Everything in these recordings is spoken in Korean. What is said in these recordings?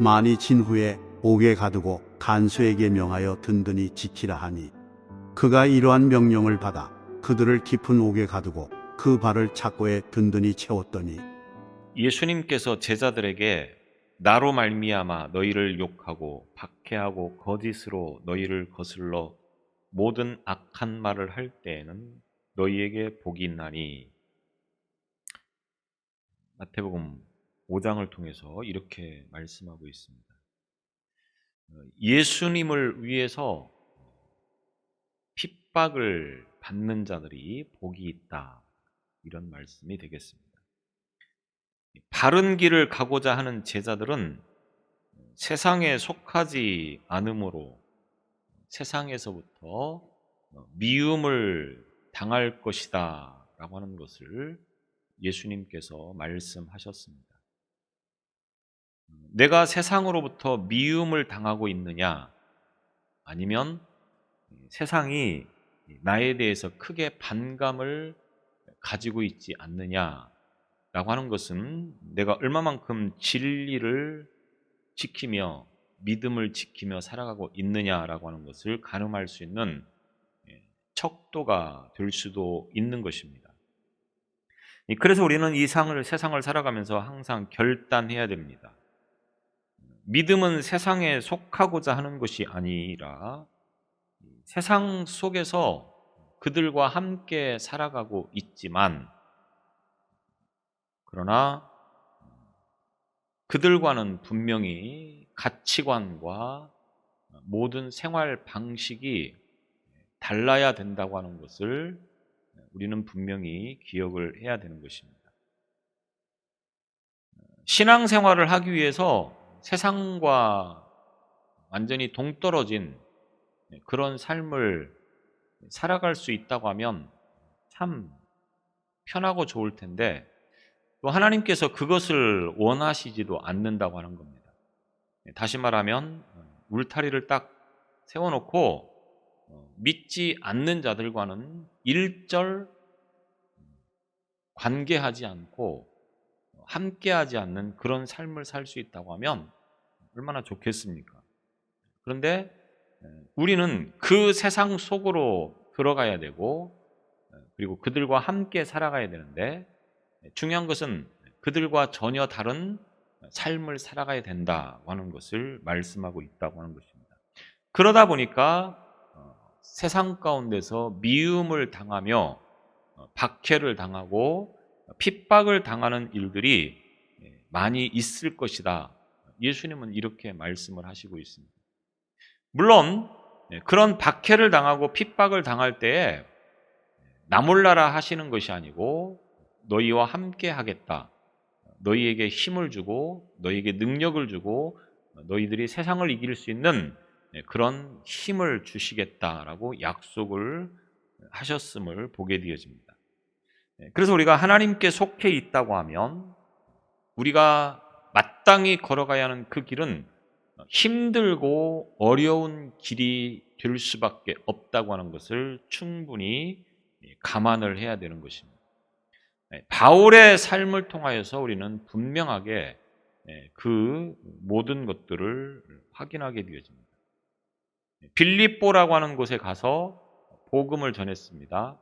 많이 진 후에 옥에 가두고 간수에게 명하여 든든히 지키라 하니, 그가 이러한 명령을 받아 그들을 깊은 옥에 가두고 그 발을 착고에 든든히 채웠더니, 예수님께서 제자들에게 나로 말미암아 너희를 욕하고 박해하고 거짓으로 너희를 거슬러 모든 악한 말을 할 때에는 너희에게 복이 있나니, 마태복음 5장을 통해서 이렇게 말씀하고 있습니다. 예수님을 위해서 핍박을 받는 자들이 복이 있다, 이런 말씀이 되겠습니다. 바른 길을 가고자 하는 제자들은 세상에 속하지 않으므로 세상에서부터 미움을 당할 것이다 라고 하는 것을 예수님께서 말씀하셨습니다. 내가 세상으로부터 미움을 당하고 있느냐, 아니면 세상이 나에 대해서 크게 반감을 가지고 있지 않느냐라고 하는 것은 내가 얼마만큼 진리를 지키며 믿음을 지키며 살아가고 있느냐라고 하는 것을 가늠할 수 있는 척도가 될 수도 있는 것입니다. 그래서 우리는 이 세상을 살아가면서 항상 결단해야 됩니다. 믿음은 세상에 속하고자 하는 것이 아니라 세상 속에서 그들과 함께 살아가고 있지만, 그러나 그들과는 분명히 가치관과 모든 생활 방식이 달라야 된다고 하는 것을 우리는 분명히 기억을 해야 되는 것입니다. 신앙생활을 하기 위해서 세상과 완전히 동떨어진 그런 삶을 살아갈 수 있다고 하면 참 편하고 좋을 텐데, 또 하나님께서 그것을 원하시지도 않는다고 하는 겁니다. 다시 말하면 울타리를 딱 세워놓고 믿지 않는 자들과는 일절 관계하지 않고 함께하지 않는 그런 삶을 살 수 있다고 하면 얼마나 좋겠습니까? 그런데 우리는 그 세상 속으로 들어가야 되고, 그리고 그들과 함께 살아가야 되는데, 중요한 것은 그들과 전혀 다른 삶을 살아가야 된다고 하는 것을 말씀하고 있다고 하는 것입니다. 그러다 보니까 세상 가운데서 미움을 당하며 박해를 당하고 핍박을 당하는 일들이 많이 있을 것이다. 예수님은 이렇게 말씀을 하시고 있습니다. 물론 그런 박해를 당하고 핍박을 당할 때에 나 몰라라 하시는 것이 아니고 너희와 함께 하겠다, 너희에게 힘을 주고 너희에게 능력을 주고 너희들이 세상을 이길 수 있는 그런 힘을 주시겠다라고 약속을 하셨음을 보게 되어집니다. 그래서 우리가 하나님께 속해 있다고 하면 우리가 마땅히 걸어가야 하는 그 길은 힘들고 어려운 길이 될 수밖에 없다고 하는 것을 충분히 감안을 해야 되는 것입니다. 바울의 삶을 통하여서 우리는 분명하게 그 모든 것들을 확인하게 되어집니다. 빌립보라고 하는 곳에 가서 복음을 전했습니다.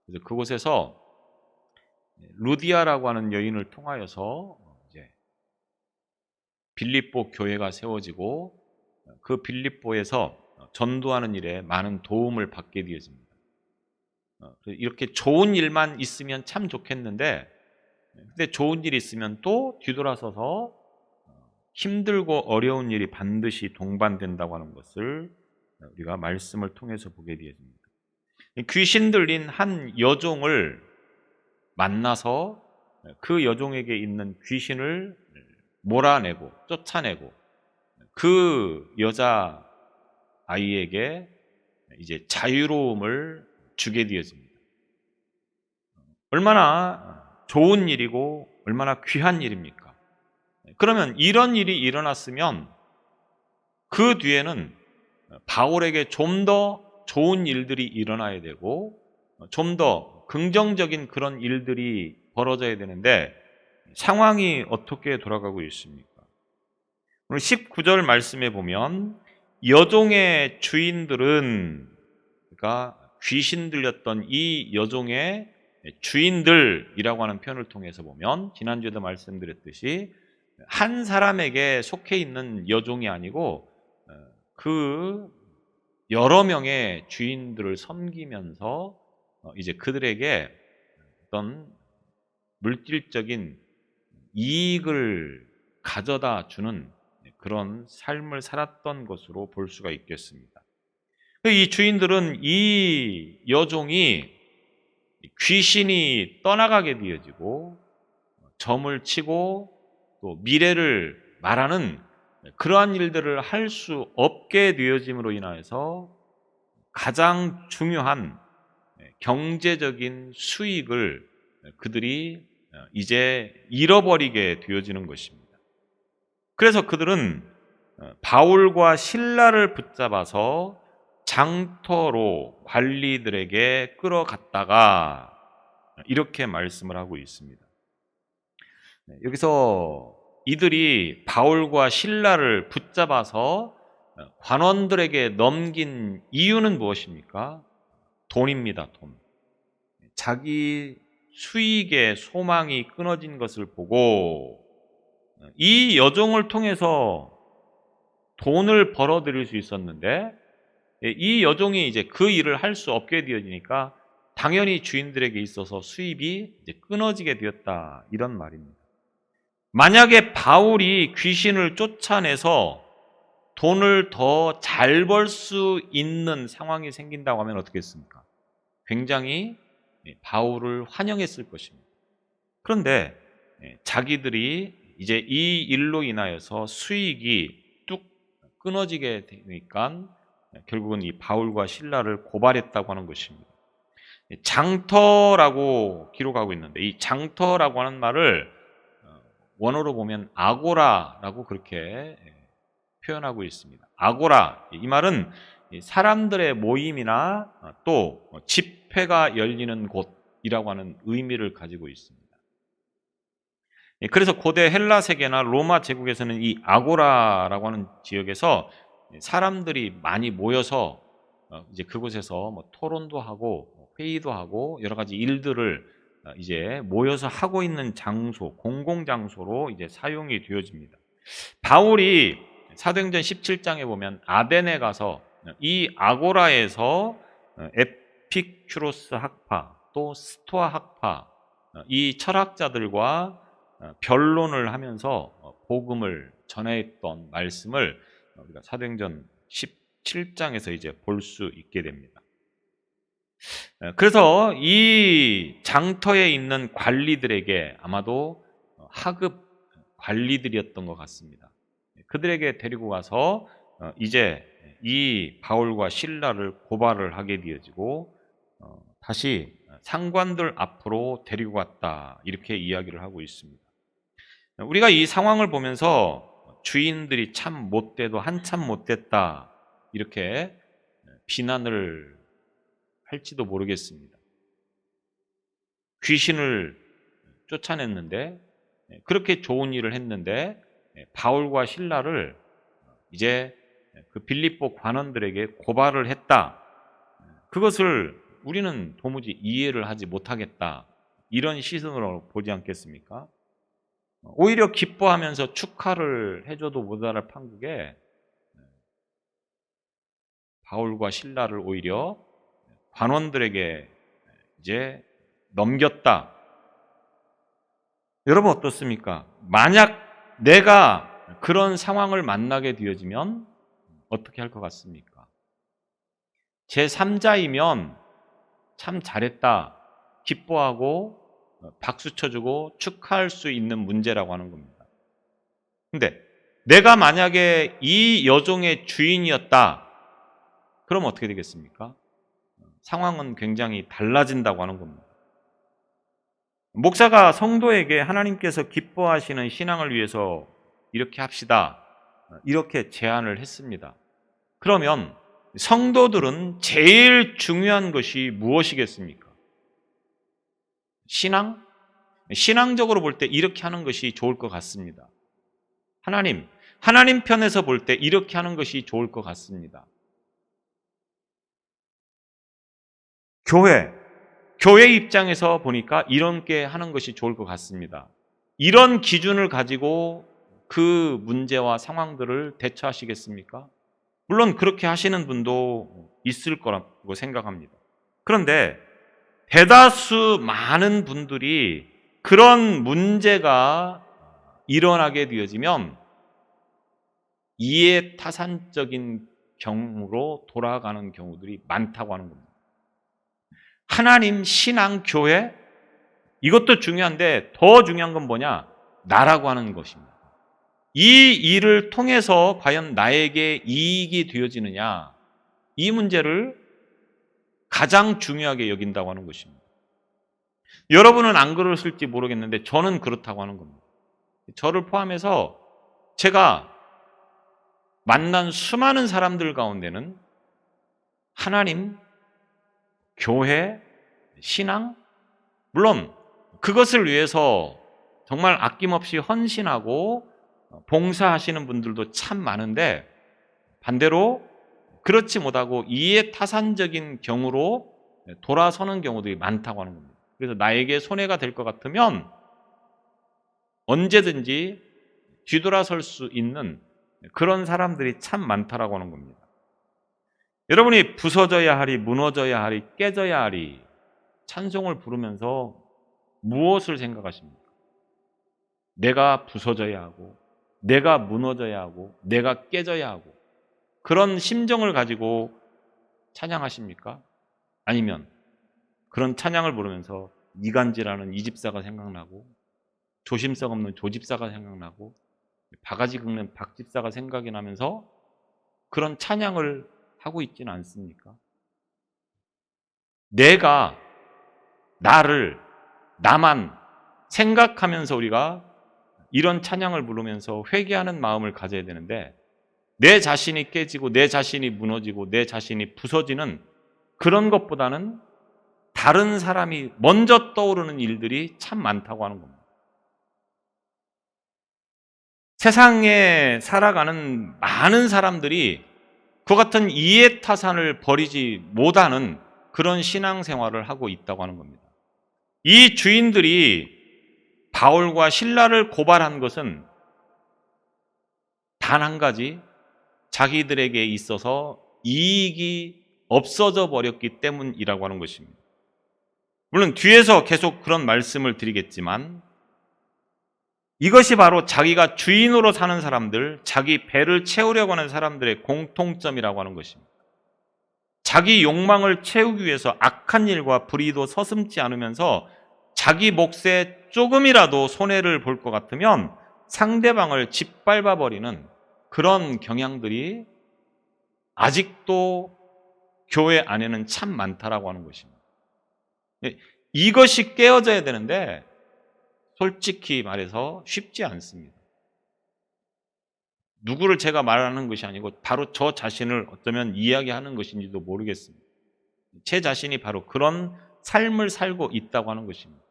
그래서 그곳에서 루디아라고 하는 여인을 통하여서 이제 빌립보 교회가 세워지고, 그 빌립보에서 전도하는 일에 많은 도움을 받게 되어집니다. 이렇게 좋은 일만 있으면 참 좋겠는데, 근데 좋은 일이 있으면 또 뒤돌아서서 힘들고 어려운 일이 반드시 동반된다고 하는 것을 우리가 말씀을 통해서 보게 되어집니다. 귀신 들린 한 여종을 만나서 그 여종에게 있는 귀신을 몰아내고 쫓아내고 그 여자 아이에게 이제 자유로움을 주게 되어집니다. 얼마나 좋은 일이고 얼마나 귀한 일입니까? 그러면 이런 일이 일어났으면 그 뒤에는 바울에게 좀 더 좋은 일들이 일어나야 되고 좀 더 긍정적인 그런 일들이 벌어져야 되는데 상황이 어떻게 돌아가고 있습니까? 오늘 19절 말씀에 보면 여종의 주인들은, 그러니까 귀신 들렸던 이 여종의 주인들이라고 하는 표현을 통해서 보면 지난주에도 말씀드렸듯이 한 사람에게 속해 있는 여종이 아니고 그 여러 명의 주인들을 섬기면서 이제 그들에게 어떤 물질적인 이익을 가져다 주는 그런 삶을 살았던 것으로 볼 수가 있겠습니다. 이 주인들은 이 여종이 귀신이 떠나가게 되어지고 점을 치고 또 미래를 말하는 그러한 일들을 할 수 없게 되어짐으로 인하여서 가장 중요한 경제적인 수익을 그들이 이제 잃어버리게 되어지는 것입니다. 그래서 그들은 바울과 실라를 붙잡아서 장터로 관리들에게 끌어갔다가 이렇게 말씀을 하고 있습니다. 여기서 이들이 바울과 실라를 붙잡아서 관원들에게 넘긴 이유는 무엇입니까? 돈입니다. 돈. 자기 수익의 소망이 끊어진 것을 보고 이 여종을 통해서 돈을 벌어들일 수 있었는데 이 여종이 이제 그 일을 할 수 없게 되어지니까 당연히 주인들에게 있어서 수입이 이제 끊어지게 되었다, 이런 말입니다. 만약에 바울이 귀신을 쫓아내서 돈을 더 잘 벌 수 있는 상황이 생긴다고 하면 어떻겠습니까? 굉장히 바울을 환영했을 것입니다. 그런데 자기들이 이제 이 일로 인하여서 수익이 뚝 끊어지게 되니까 결국은 이 바울과 실라를 고발했다고 하는 것입니다. 장터라고 기록하고 있는데 이 장터라고 하는 말을 원어로 보면 아고라라고 그렇게 표현하고 있습니다. 아고라, 이 말은 사람들의 모임이나 또 집회가 열리는 곳이라고 하는 의미를 가지고 있습니다. 그래서 고대 헬라 세계나 로마 제국에서는 이 아고라라고 하는 지역에서 사람들이 많이 모여서 이제 그곳에서 뭐 토론도 하고 회의도 하고 여러 가지 일들을 이제 모여서 하고 있는 장소, 공공 장소로 이제 사용이 되어집니다. 바울이 사도행전 17장에 보면 아덴에 가서 이 아고라에서 에피큐로스 학파 또 스토아 학파 이 철학자들과 변론을 하면서 복음을 전했던 말씀을 우리가 사도행전 17장에서 이제 볼 수 있게 됩니다. 그래서 이 장터에 있는 관리들에게 아마도 하급 관리들이었던 것 같습니다. 그들에게 데리고 가서 이제 이 바울과 실라를 고발을 하게 되어지고 다시 상관들 앞으로 데리고 갔다, 이렇게 이야기를 하고 있습니다. 우리가 이 상황을 보면서 주인들이 참 못돼도 한참 못됐다, 이렇게 비난을 할지도 모르겠습니다. 귀신을 쫓아냈는데, 그렇게 좋은 일을 했는데 바울과 실라를 이제 그 빌립보 관원들에게 고발을 했다. 그것을 우리는 도무지 이해를 하지 못하겠다, 이런 시선으로 보지 않겠습니까? 오히려 기뻐하면서 축하를 해줘도 모자랄 판국에 바울과 실라를 오히려 관원들에게 이제 넘겼다. 여러분 어떻습니까? 만약 내가 그런 상황을 만나게 되어지면 어떻게 할 것 같습니까? 제3자이면 참 잘했다, 기뻐하고 박수 쳐주고 축하할 수 있는 문제라고 하는 겁니다. 근데 내가 만약에 이 여종의 주인이었다, 그럼 어떻게 되겠습니까? 상황은 굉장히 달라진다고 하는 겁니다. 목사가 성도에게 하나님께서 기뻐하시는 신앙을 위해서 이렇게 합시다, 이렇게 제안을 했습니다. 그러면 성도들은 제일 중요한 것이 무엇이겠습니까? 신앙적으로 볼 때 이렇게 하는 것이 좋을 것 같습니다. 하나님, 하나님 편에서 볼 때 이렇게 하는 것이 좋을 것 같습니다. 교회 입장에서 보니까 이렇게 하는 것이 좋을 것 같습니다. 이런 기준을 가지고 그 문제와 상황들을 대처하시겠습니까? 물론 그렇게 하시는 분도 있을 거라고 생각합니다. 그런데 대다수 많은 분들이 그런 문제가 일어나게 되어지면 이해타산적인 경우로 돌아가는 경우들이 많다고 하는 겁니다. 하나님, 신앙, 교회, 이것도 중요한데 더 중요한 건 뭐냐? 나라고 하는 것입니다. 이 일을 통해서 과연 나에게 이익이 되어지느냐, 이 문제를 가장 중요하게 여긴다고 하는 것입니다. 여러분은 안 그러실지 모르겠는데 저는 그렇다고 하는 겁니다. 저를 포함해서 제가 만난 수많은 사람들 가운데는 하나님, 교회, 신앙, 물론 그것을 위해서 정말 아낌없이 헌신하고 봉사하시는 분들도 참 많은데, 반대로 그렇지 못하고 이해타산적인 경우로 돌아서는 경우들이 많다고 하는 겁니다. 그래서 나에게 손해가 될 것 같으면 언제든지 뒤돌아설 수 있는 그런 사람들이 참 많다라고 하는 겁니다. 여러분이 부서져야 하리, 무너져야 하리, 깨져야 하리 찬송을 부르면서 무엇을 생각하십니까? 내가 부서져야 하고, 내가 무너져야 하고, 내가 깨져야 하고, 그런 심정을 가지고 찬양하십니까? 아니면 그런 찬양을 부르면서 이간질하는 이 집사가 생각나고, 조심성 없는 조 집사가 생각나고, 바가지 긁는 박 집사가 생각이 나면서 그런 찬양을 하고 있지는 않습니까? 내가, 나만 생각하면서 우리가 이런 찬양을 부르면서 회개하는 마음을 가져야 되는데, 내 자신이 깨지고 내 자신이 무너지고 내 자신이 부서지는 그런 것보다는 다른 사람이 먼저 떠오르는 일들이 참 많다고 하는 겁니다. 세상에 살아가는 많은 사람들이 그 같은 이해타산을 버리지 못하는 그런 신앙생활을 하고 있다고 하는 겁니다. 이 주인들이 바울과 실라를 고발한 것은 단 한 가지, 자기들에게 있어서 이익이 없어져 버렸기 때문이라고 하는 것입니다. 물론 뒤에서 계속 그런 말씀을 드리겠지만, 이것이 바로 자기가 주인으로 사는 사람들, 자기 배를 채우려고 하는 사람들의 공통점이라고 하는 것입니다. 자기 욕망을 채우기 위해서 악한 일과 불의도 서슴지 않으면서 자기 몫에 조금이라도 손해를 볼 것 같으면 상대방을 짓밟아 버리는 그런 경향들이 아직도 교회 안에는 참 많다라고 하는 것입니다. 이것이 깨어져야 되는데 솔직히 말해서 쉽지 않습니다. 누구를 제가 말하는 것이 아니고 바로 저 자신을 어쩌면 이야기하는 것인지도 모르겠습니다. 제 자신이 바로 그런 삶을 살고 있다고 하는 것입니다.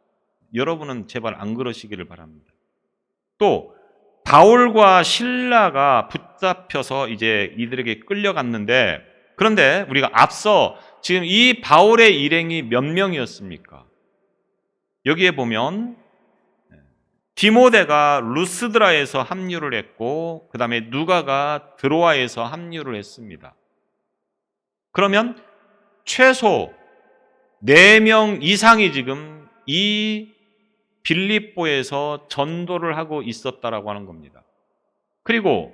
여러분은 제발 안 그러시기를 바랍니다. 또 바울과 실라가 붙잡혀서 이제 이들에게 끌려갔는데, 그런데 우리가 앞서 지금 이 바울의 일행이 몇 명이었습니까? 여기에 보면 디모데가 루스드라에서 합류를 했고, 그 다음에 누가가 드로아에서 합류를 했습니다. 그러면 최소 4명 이상이 지금 이 빌립보에서 전도를 하고 있었다라고 하는 겁니다. 그리고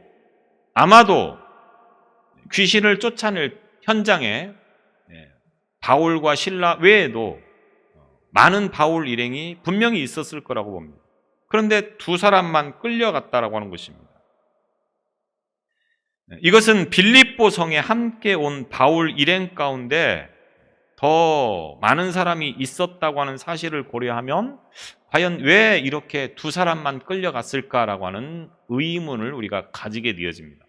아마도 귀신을 쫓아낼 현장에 바울과 실라 외에도 많은 바울 일행이 분명히 있었을 거라고 봅니다. 그런데 2사람만 끌려갔다라고 하는 것입니다. 이것은 빌립보 성에 함께 온 바울 일행 가운데 더 많은 사람이 있었다고 하는 사실을 고려하면 과연 왜 이렇게 2사람만 끌려갔을까라고 하는 의문을 우리가 가지게 되어집니다.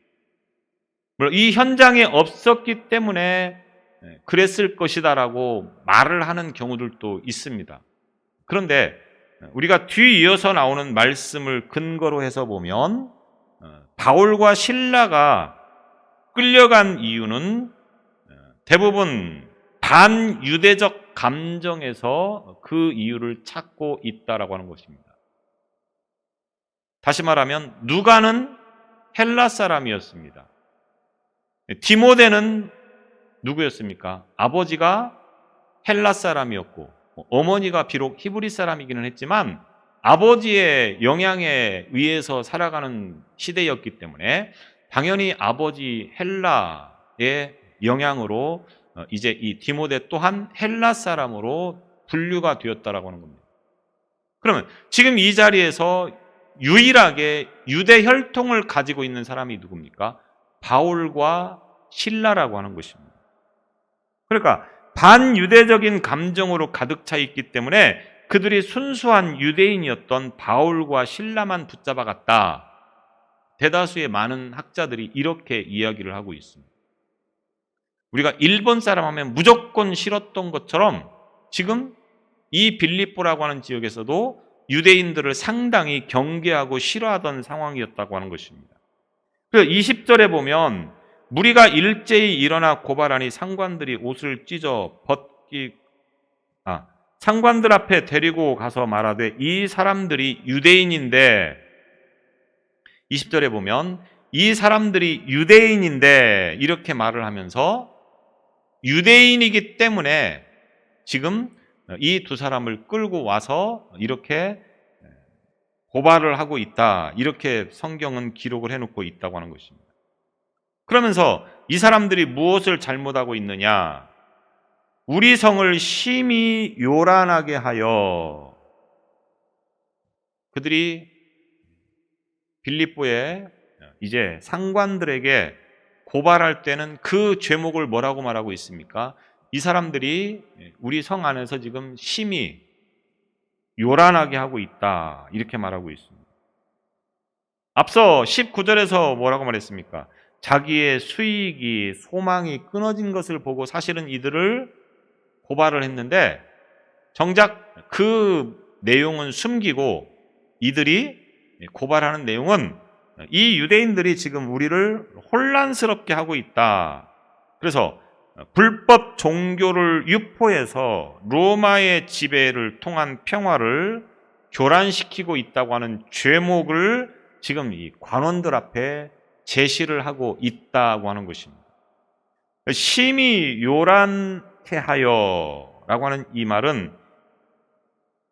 물론 이 현장에 없었기 때문에 그랬을 것이다라고 말을 하는 경우들도 있습니다. 그런데 우리가 뒤이어서 나오는 말씀을 근거로 해서 보면 바울과 신라가 끌려간 이유는 대부분 반유대적 감정에서 그 이유를 찾고 있다라고 하는 것입니다. 다시 말하면 누가는 헬라 사람이었습니다. 디모데는 누구였습니까? 아버지가 헬라 사람이었고 어머니가 비록 히브리 사람이기는 했지만 아버지의 영향에 의해서 살아가는 시대였기 때문에 당연히 아버지 헬라의 영향으로 이제 이 디모데 또한 헬라 사람으로 분류가 되었다라고 하는 겁니다. 그러면 지금 이 자리에서 유일하게 유대 혈통을 가지고 있는 사람이 누굽니까? 바울과 신라라고 하는 것입니다. 그러니까 반유대적인 감정으로 가득 차 있기 때문에 그들이 순수한 유대인이었던 바울과 신라만 붙잡아갔다. 대다수의 많은 학자들이 이렇게 이야기를 하고 있습니다. 우리가 일본 사람 하면 무조건 싫었던 것처럼 지금 이 빌립보라고 하는 지역에서도 유대인들을 상당히 경계하고 싫어하던 상황이었다고 하는 것입니다. 그래서 20절에 보면 무리가 일제히 일어나 고발하니 상관들이 옷을 찢어 상관들 앞에 데리고 가서 말하되 이 사람들이 유대인인데 20절에 보면 이 사람들이 유대인인데 이렇게 말을 하면서 유대인이기 때문에 지금 이 두 사람을 끌고 와서 이렇게 고발을 하고 있다. 이렇게 성경은 기록을 해놓고 있다고 하는 것입니다. 그러면서 이 사람들이 무엇을 잘못하고 있느냐? 우리 성을 심히 요란하게 하여 그들이 빌립보에 이제 상관들에게 고발할 때는 그 죄목을 뭐라고 말하고 있습니까? 이 사람들이 우리 성 안에서 지금 심히 요란하게 하고 있다. 이렇게 말하고 있습니다. 앞서 19절에서 뭐라고 말했습니까? 자기의 수익이 소망이 끊어진 것을 보고 사실은 이들을 고발을 했는데 정작 그 내용은 숨기고 이들이 고발하는 내용은 이 유대인들이 지금 우리를 혼란스럽게 하고 있다. 그래서 불법 종교를 유포해서 로마의 지배를 통한 평화를 교란시키고 있다고 하는 죄목을 지금 이 관원들 앞에 제시를 하고 있다고 하는 것입니다. 심히 요란케 하여 라고 하는 이 말은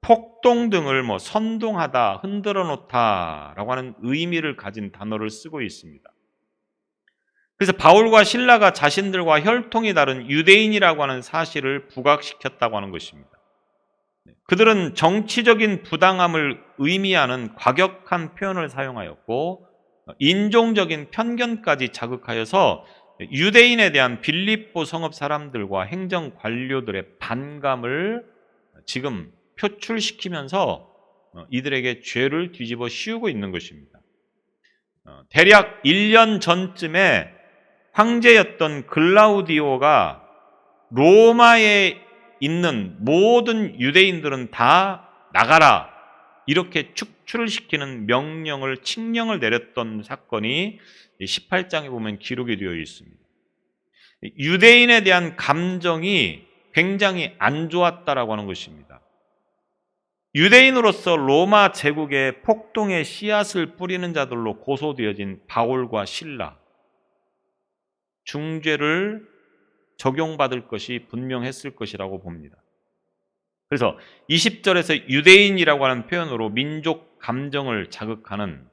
폭동 등을 선동하다, 흔들어 놓다 라고 하는 의미를 가진 단어를 쓰고 있습니다. 그래서 바울과 신라가 자신들과 혈통이 다른 유대인이라고 하는 사실을 부각시켰다고 하는 것입니다. 그들은 정치적인 부당함을 의미하는 과격한 표현을 사용하였고 인종적인 편견까지 자극하여서 유대인에 대한 빌립보 성읍 사람들과 행정 관료들의 반감을 지금 표출시키면서 이들에게 죄를 뒤집어 씌우고 있는 것입니다. 대략 1년 전쯤에 황제였던 글라우디오가 로마에 있는 모든 유대인들은 다 나가라 이렇게 축출을 시키는 칙령을 내렸던 사건이 18장에 보면 기록이 되어 있습니다. 유대인에 대한 감정이 굉장히 안 좋았다라고 하는 것입니다. 유대인으로서 로마 제국의 폭동의 씨앗을 뿌리는 자들로 고소되어진 바울과 신라, 중죄를 적용받을 것이 분명했을 것이라고 봅니다. 그래서 20절에서 유대인이라고 하는 표현으로 민족 감정을 자극하는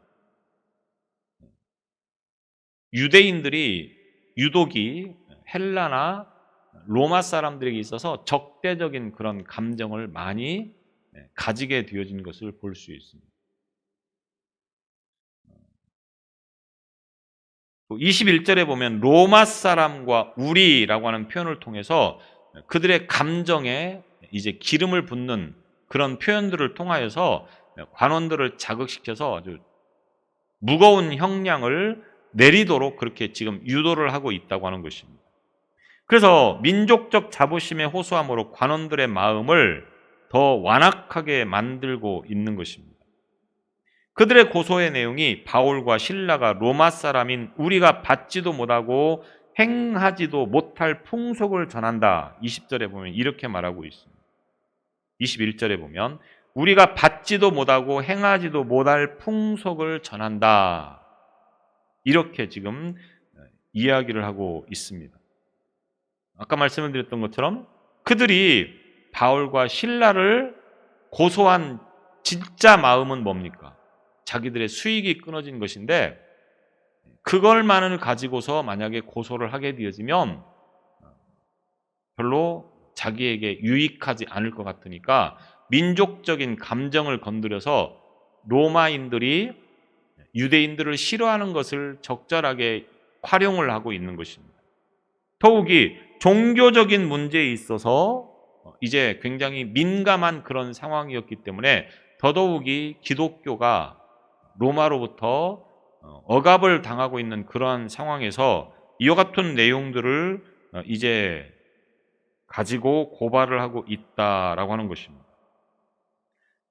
유대인들이 유독이 헬라나 로마 사람들에게 있어서 적대적인 그런 감정을 많이 가지게 되어진 것을 볼 수 있습니다. 21절에 보면 로마 사람과 우리라고 하는 표현을 통해서 그들의 감정에 이제 기름을 붓는 그런 표현들을 통하여서 관원들을 자극시켜서 아주 무거운 형량을 내리도록 그렇게 지금 유도를 하고 있다고 하는 것입니다. 그래서 민족적 자부심에 호소함으로 관원들의 마음을 더 완악하게 만들고 있는 것입니다. 그들의 고소의 내용이 바울과 실라가 로마 사람인 우리가 받지도 못하고 행하지도 못할 풍속을 전한다. 20절에 보면 이렇게 말하고 있습니다. 21절에 보면 우리가 받지도 못하고 행하지도 못할 풍속을 전한다. 이렇게 지금 이야기를 하고 있습니다. 아까 말씀을 드렸던 것처럼 그들이 바울과 실라를 고소한 진짜 마음은 뭡니까? 자기들의 수익이 끊어진 것인데 그걸만을 가지고서 만약에 고소를 하게 되어지면 별로 자기에게 유익하지 않을 것 같으니까 민족적인 감정을 건드려서 로마인들이 유대인들을 싫어하는 것을 적절하게 활용을 하고 있는 것입니다. 더욱이 종교적인 문제에 있어서 이제 굉장히 민감한 그런 상황이었기 때문에 더더욱이 기독교가 로마로부터 억압을 당하고 있는 그러한 상황에서 이와 같은 내용들을 이제 가지고 고발을 하고 있다라고 하는 것입니다.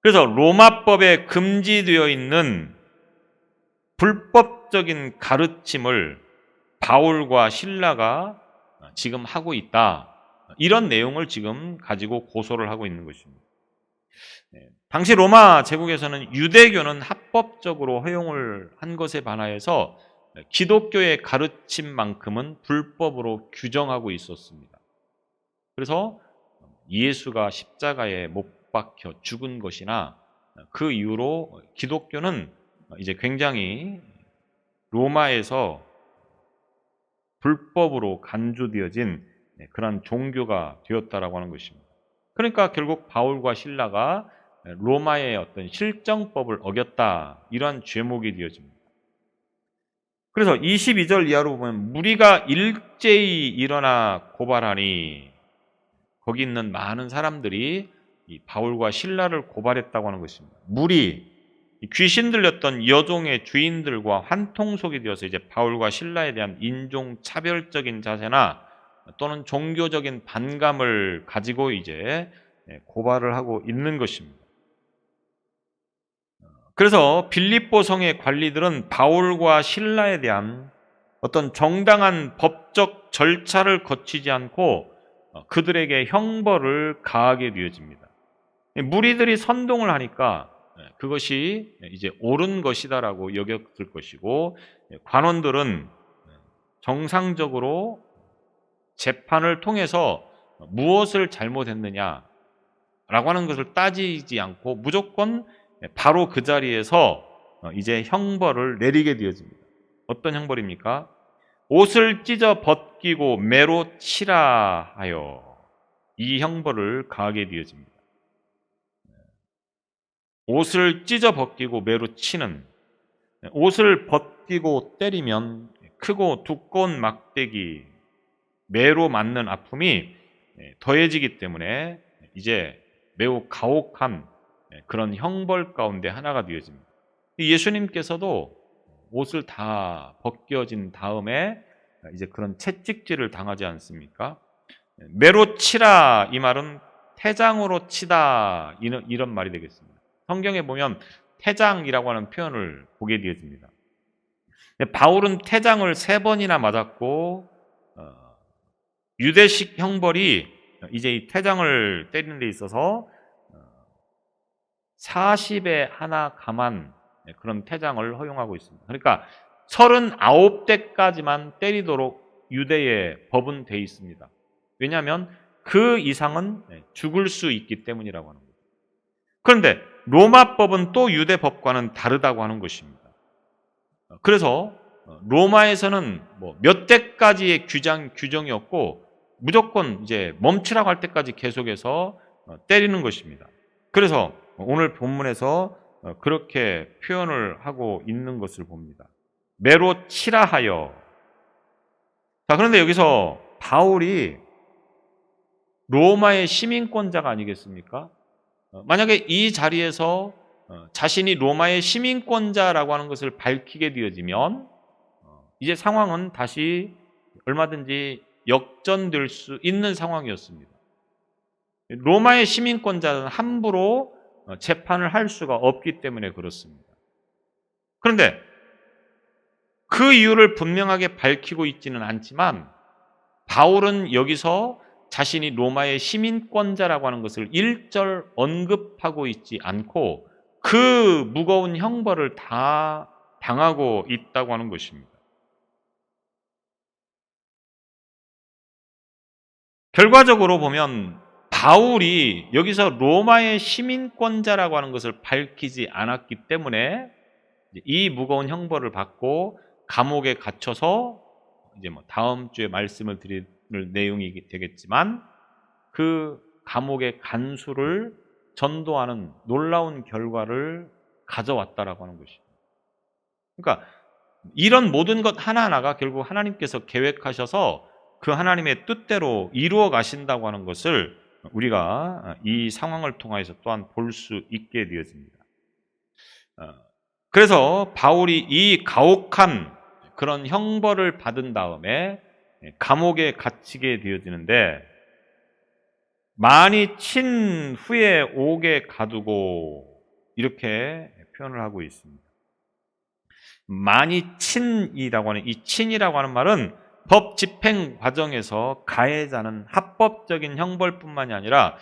그래서 로마법에 금지되어 있는 불법적인 가르침을 바울과 실라가 지금 하고 있다. 이런 내용을 지금 가지고 고소를 하고 있는 것입니다. 당시 로마 제국에서는 유대교는 합법적으로 허용을 한 것에 반하여서 기독교의 가르침만큼은 불법으로 규정하고 있었습니다. 그래서 예수가 십자가에 못 박혀 죽은 것이나 그 이후로 기독교는 이제 굉장히 로마에서 불법으로 간주되어진 그런 종교가 되었다라고 하는 것입니다. 그러니까 결국 바울과 실라가 로마의 어떤 실정법을 어겼다, 이러한 죄목이 되어집니다. 그래서 22절 이하로 보면 무리가 일제히 일어나 고발하니, 거기 있는 많은 사람들이 이 바울과 실라를 고발했다고 하는 것입니다. 무리, 귀신 들렸던 여종의 주인들과 환통속이 되어서 이제 바울과 실라에 대한 인종 차별적인 자세나 또는 종교적인 반감을 가지고 이제 고발을 하고 있는 것입니다. 그래서 빌립보 성의 관리들은 바울과 실라에 대한 어떤 정당한 법적 절차를 거치지 않고 그들에게 형벌을 가하게 되어집니다. 무리들이 선동을 하니까 그것이 이제 옳은 것이다라고 여겼을 것이고, 관원들은 정상적으로 재판을 통해서 무엇을 잘못했느냐라고 하는 것을 따지지 않고 무조건 바로 그 자리에서 이제 형벌을 내리게 되어집니다. 어떤 형벌입니까? 옷을 찢어 벗기고 매로 치라 하여 이 형벌을 가하게 되어집니다. 옷을 찢어 벗기고 매로 치는, 옷을 벗기고 때리면 크고 두꺼운 막대기, 매로 맞는 아픔이 더해지기 때문에 이제 매우 가혹한 그런 형벌 가운데 하나가 되어집니다. 예수님께서도 옷을 다 벗겨진 다음에 이제 그런 채찍질을 당하지 않습니까? 매로 치라, 이 말은 태장으로 치다, 이런 말이 되겠습니다. 성경에 보면 태장이라고 하는 표현을 보게 되어집니다. 바울은 태장을 3번이나 맞았고, 유대식 형벌이 이제 이 태장을 때리는 데 있어서 40에 하나 감한 그런 태장을 허용하고 있습니다. 그러니까 39대까지만 때리도록 유대의 법은 돼 있습니다. 왜냐하면 그 이상은 죽을 수 있기 때문이라고 하는 거죠. 그런데 로마법은 또 유대법과는 다르다고 하는 것입니다. 그래서 로마에서는 뭐 몇 대까지의 규정이 없고 무조건 이제 멈추라고 할 때까지 계속해서 때리는 것입니다. 그래서 오늘 본문에서 그렇게 표현을 하고 있는 것을 봅니다. 매로 치라 하여. 자, 그런데 여기서 바울이 로마의 시민권자가 아니겠습니까? 만약에 이 자리에서 자신이 로마의 시민권자라고 하는 것을 밝히게 되어지면 이제 상황은 다시 얼마든지 역전될 수 있는 상황이었습니다. 로마의 시민권자는 함부로 재판을 할 수가 없기 때문에 그렇습니다. 그런데 그 이유를 분명하게 밝히고 있지는 않지만 바울은 여기서 자신이 로마의 시민권자라고 하는 것을 일절 언급하고 있지 않고 그 무거운 형벌을 다 당하고 있다고 하는 것입니다. 결과적으로 보면 바울이 여기서 로마의 시민권자라고 하는 것을 밝히지 않았기 때문에 이 무거운 형벌을 받고 감옥에 갇혀서 이제 다음 주에 말씀을 드릴 내용이 되겠지만 그 감옥의 간수를 전도하는 놀라운 결과를 가져왔다라고 하는 것입니다. 그러니까 이런 모든 것 하나하나가 결국 하나님께서 계획하셔서 그 하나님의 뜻대로 이루어 가신다고 하는 것을 우리가 이 상황을 통해서 또한 볼 수 있게 되어집니다. 그래서 바울이 이 가혹한 그런 형벌을 받은 다음에 감옥에 갇히게 되어지는데 많이 친 후에 옥에 가두고 이렇게 표현을 하고 있습니다. 많이 친이라고 하는 이 친이라고 하는 말은 법 집행 과정에서 가해자는 합법적인 형벌뿐만이 아니라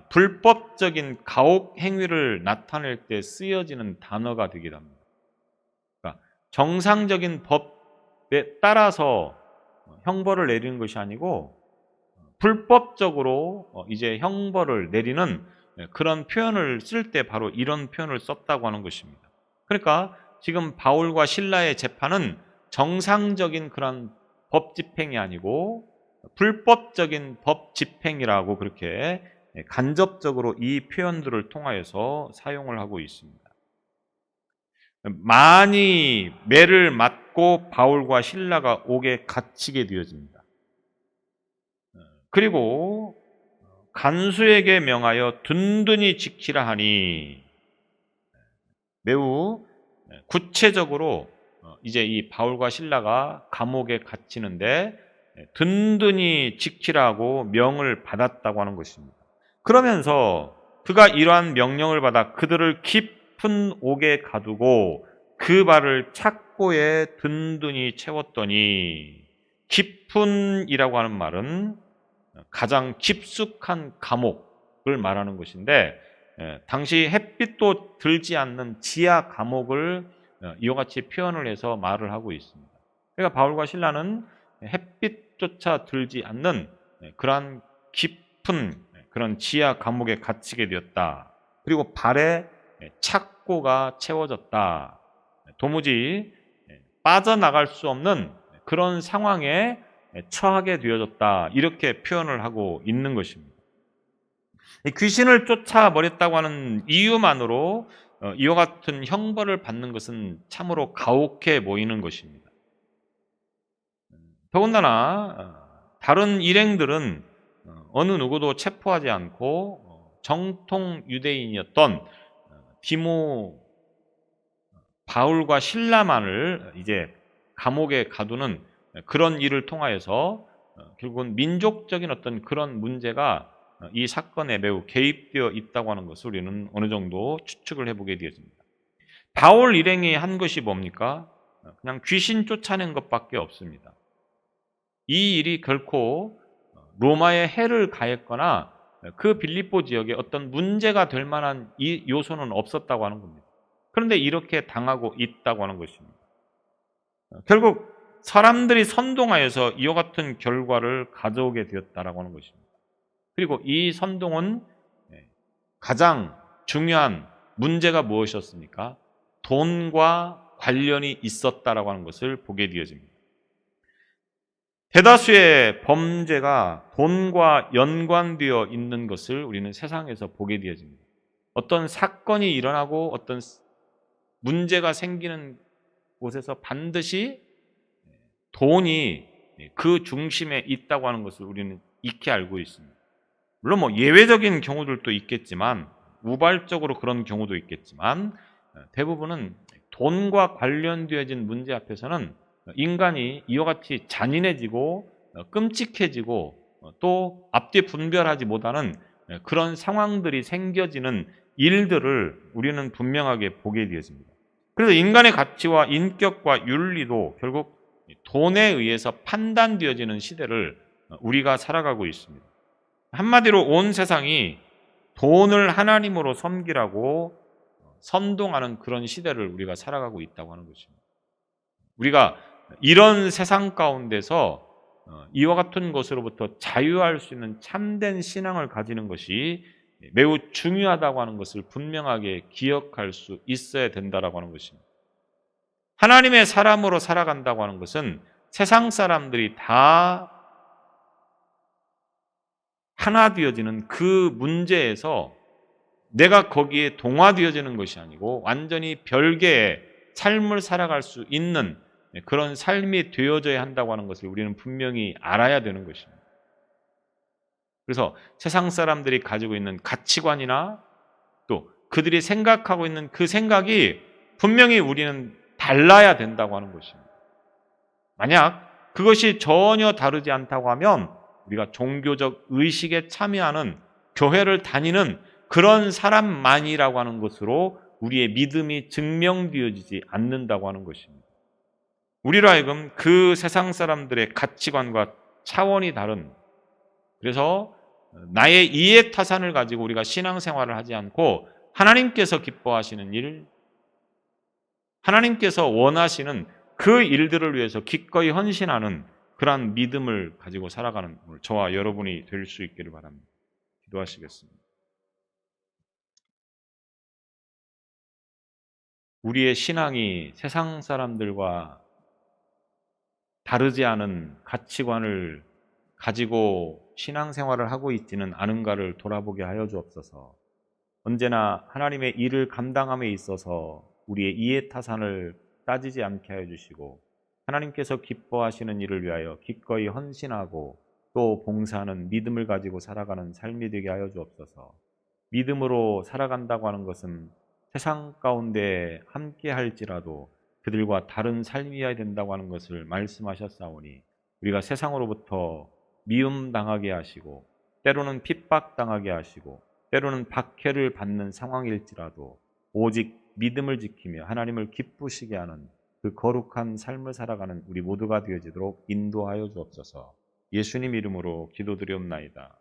불법적인 가혹 행위를 나타낼 때 쓰여지는 단어가 되기도 합니다. 그러니까 정상적인 법에 따라서 형벌을 내리는 것이 아니고 불법적으로 이제 형벌을 내리는 그런 표현을 쓸 때 바로 이런 표현을 썼다고 하는 것입니다. 그러니까 지금 바울과 실라의 재판은 정상적인 그런 법 집행이 아니고 불법적인 법 집행이라고 그렇게 간접적으로 이 표현들을 통하여서 사용을 하고 있습니다. 많이 매를 맞고 바울과 실라가 옥에 갇히게 되어집니다. 그리고 간수에게 명하여 든든히 지키라 하니 매우 구체적으로 이제 이 바울과 실라가 감옥에 갇히는데 든든히 지키라고 명을 받았다고 하는 것입니다. 그러면서 그가 이러한 명령을 받아 그들을 깊은 옥에 가두고 그 발을 착고에 든든히 채웠더니 깊은이라고 하는 말은 가장 깊숙한 감옥을 말하는 것인데 당시 햇빛도 들지 않는 지하 감옥을 이와 같이 표현을 해서 말을 하고 있습니다. 그러니까 바울과 실라는 햇빛조차 들지 않는 그러한 깊은 그런 지하 감옥에 갇히게 되었다. 그리고 발에 착고가 채워졌다. 도무지 빠져나갈 수 없는 그런 상황에 처하게 되어졌다. 이렇게 표현을 하고 있는 것입니다. 귀신을 쫓아버렸다고 하는 이유만으로 이와 같은 형벌을 받는 것은 참으로 가혹해 보이는 것입니다. 더군다나 다른 일행들은 어느 누구도 체포하지 않고 정통 유대인이었던 바울과 실라만을 이제 감옥에 가두는 그런 일을 통하여서 결국은 민족적인 어떤 그런 문제가 이 사건에 매우 개입되어 있다고 하는 것을 우리는 어느 정도 추측을 해보게 되었습니다. 바울 일행이 한 것이 뭡니까? 그냥 귀신 쫓아낸 것밖에 없습니다. 이 일이 결코 로마에 해를 가했거나 그 빌립보 지역에 어떤 문제가 될 만한 이 요소는 없었다고 하는 겁니다. 그런데 이렇게 당하고 있다고 하는 것입니다. 결국 사람들이 선동하여서 이와 같은 결과를 가져오게 되었다라고 하는 것입니다. 그리고 이 선동은 가장 중요한 문제가 무엇이었습니까? 돈과 관련이 있었다라고 하는 것을 보게 되어집니다. 대다수의 범죄가 돈과 연관되어 있는 것을 우리는 세상에서 보게 되어집니다. 어떤 사건이 일어나고 어떤 문제가 생기는 곳에서 반드시 돈이 그 중심에 있다고 하는 것을 우리는 익히 알고 있습니다. 물론 예외적인 경우들도 있겠지만 우발적으로 그런 경우도 있겠지만 대부분은 돈과 관련되어진 문제 앞에서는 인간이 이와 같이 잔인해지고 끔찍해지고 또 앞뒤 분별하지 못하는 그런 상황들이 생겨지는 일들을 우리는 분명하게 보게 되었습니다. 그래서 인간의 가치와 인격과 윤리도 결국 돈에 의해서 판단되어지는 시대를 우리가 살아가고 있습니다. 한마디로 온 세상이 돈을 하나님으로 섬기라고 선동하는 그런 시대를 우리가 살아가고 있다고 하는 것입니다. 우리가 이런 세상 가운데서 이와 같은 것으로부터 자유할 수 있는 참된 신앙을 가지는 것이 매우 중요하다고 하는 것을 분명하게 기억할 수 있어야 된다라고 하는 것입니다. 하나님의 사람으로 살아간다고 하는 것은 세상 사람들이 다 하나 되어지는 그 문제에서 내가 거기에 동화되어지는 것이 아니고 완전히 별개의 삶을 살아갈 수 있는 그런 삶이 되어져야 한다고 하는 것을 우리는 분명히 알아야 되는 것입니다. 그래서 세상 사람들이 가지고 있는 가치관이나 또 그들이 생각하고 있는 그 생각이 분명히 우리는 달라야 된다고 하는 것입니다. 만약 그것이 전혀 다르지 않다고 하면 우리가 종교적 의식에 참여하는 교회를 다니는 그런 사람만이라고 하는 것으로 우리의 믿음이 증명되어지지 않는다고 하는 것입니다. 우리로 하여금 그 세상 사람들의 가치관과 차원이 다른, 그래서 나의 이해타산을 가지고 우리가 신앙생활을 하지 않고 하나님께서 기뻐하시는 일, 하나님께서 원하시는 그 일들을 위해서 기꺼이 헌신하는 그러한 믿음을 가지고 살아가는 저와 여러분이 될 수 있기를 바랍니다. 기도하시겠습니다. 우리의 신앙이 세상 사람들과 다르지 않은 가치관을 가지고 신앙생활을 하고 있지는 않은가를 돌아보게 하여 주옵소서. 언제나 하나님의 일을 감당함에 있어서 우리의 이해타산을 따지지 않게 하여 주시고 하나님께서 기뻐하시는 일을 위하여 기꺼이 헌신하고 또 봉사하는 믿음을 가지고 살아가는 삶이 되게 하여 주옵소서. 믿음으로 살아간다고 하는 것은 세상 가운데 함께 할지라도 그들과 다른 삶이어야 된다고 하는 것을 말씀하셨사오니 우리가 세상으로부터 미움당하게 하시고 때로는 핍박당하게 하시고 때로는 박해를 받는 상황일지라도 오직 믿음을 지키며 하나님을 기쁘시게 하는 그 거룩한 삶을 살아가는 우리 모두가 되어지도록 인도하여 주옵소서. 예수님 이름으로 기도드리옵나이다.